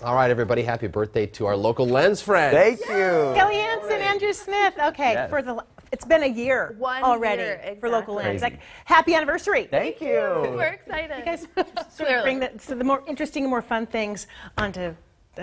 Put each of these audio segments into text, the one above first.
All right, everybody, happy birthday to our local lens friend. Thank you. Hanson Andrew Smith. Okay, Yes. It's been a year already for local lens. Like, happy anniversary. Thank you. We're excited. You guys sort of bring the more interesting and more fun things onto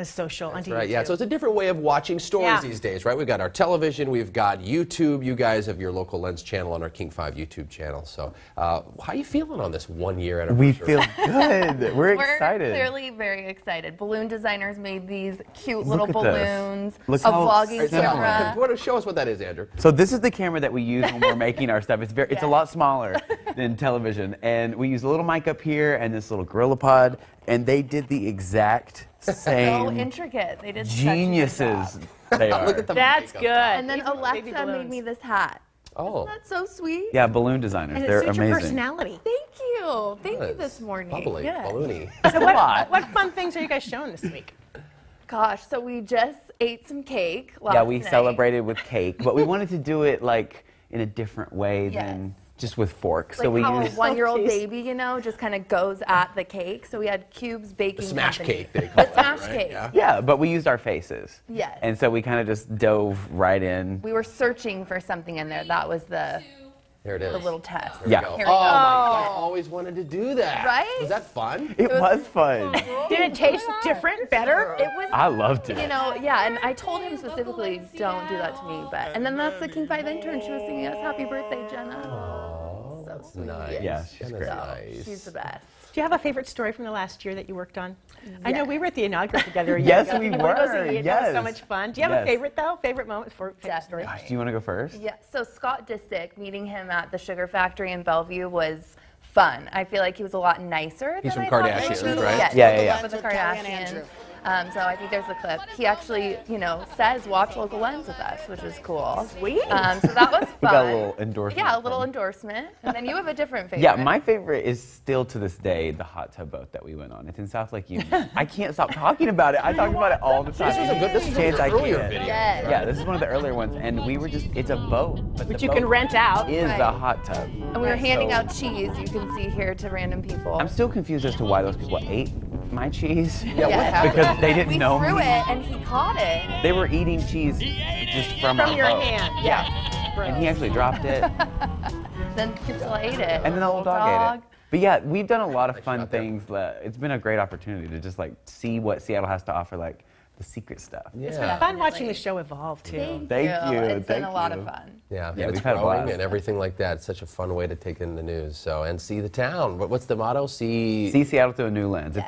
social, onto YouTube. Right, yeah, so it's a different way of watching stories these days, right? We've got our television, we've got YouTube. You guys have your local lens channel on our King 5 YouTube channel. So how are you feeling on this 1 year anniversary? We feel good. We're excited. We're clearly very excited. Balloon designers made these cute little Look at this. balloons. Look a how vlogging simple. camera. You want to show us what that is, Andrew? So this is the camera that we use when we're making our stuff. It's a lot smaller than television, and we use a little mic up here and this little Gorilla Pod, and they did the exact same. So intricate. They did Geniuses. Such a good job. They are. Look at the That's makeup. good. And then Baby Alexa made me this hat. Oh. Isn't that so sweet? Yeah, balloon designers. And it They're suits amazing. your personality. Thank you. Thank you Yes. this morning. Bubbly, Yeah. balloony. So what fun things are you guys showing this week? Gosh, so we just ate some cake last Yeah, we night. celebrated with cake, but we wanted to do it like in a different way than just with forks. Like so we how used a one-year-old baby, you know, just kind of goes at the cake. So we had Cube's Baking Smash Company. cake, they call The it, smash right? cake. Yeah. but we used our faces. Yes. And so we kind of just dove right in. We were searching for something in there. That was the There it is. little test. There we Yeah. go. Here Oh, we go. my God, I always wanted to do that. Right? Was that fun? It was fun. Did it taste different, better? It was. I loved it. You know, yeah, and I told him specifically, don't do that to me. But and then that's the King 5 intern. She was singing us "Happy Birthday, Jenna." So sweet. Nice. Yeah, she's Jenna's great. nice. She's the best. Do you have a favorite story from the last year that you worked on? I know we were at the inaugural together. Yes, ago. we It was were. It was Yes. so much fun. Do you have a favorite though? Favorite moment for favorite story? Definitely. Gosh, do you want to go first? Yeah. So Scott Disick, meeting him at the sugar factory in Bellevue was fun. I feel like he was a lot nicer. He's than from I thought he Kardashians, would be. right? Yes, Yeah. with the Kardashians. So I think there's a clip. He actually, you know, says watch local lens with us, which is cool. Sweet. So that was fun. We got a little endorsement. Yeah, a little from- endorsement. And then you have a different favorite. Yeah, my favorite is still to this day the hot tub boat that we went on. It's in South Lake Union. I can't stop talking about it. I talk about it all the time. This is Chance an I earlier can't. video. Yes. Yeah, this is one of the earlier ones, and we were just—it's a boat, but Which the you can boat rent out. is Right. a hot tub. And we were handing So- out cheese, you can see here, to random people. I'm still confused as to why those people ate my cheese. Yeah, what happened? Because they didn't we know threw me. it and he caught it. They were eating cheese just from our your boat. hand. Yeah. And he actually dropped it, Then Crystal ate it. and then the little dog ate it. But yeah, we've done a lot of fun things. It's been a great opportunity to just like see what Seattle has to offer, like the secret stuff. It's been fun watching the show evolve too. Thank you. It's been Thank a lot you. of fun. Yeah, Yeah, it's we've had a growing blast. and everything like that. It's such a fun way to take in the news. So, and see the town. What's the motto? See Seattle through a new lens.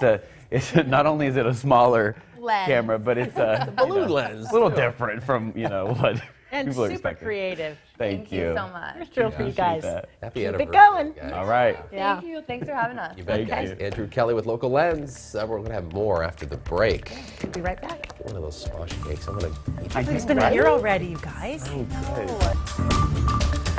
It's not only is it a smaller Lens. camera, but it's a balloon lens. a little different from what And people are super expecting. creative. Thank you so much. We're thrilled for you guys. that. Happy Keep anniversary, it going. guys. All right. Yeah. Thank you. Thanks for having us. You bet, Thank guys. you. Andrew Kelly with Local Lens. We're going to have more after the break. We'll be right back. One of those smosh cakes. I'm going to eat It's been a year already, you guys. Good.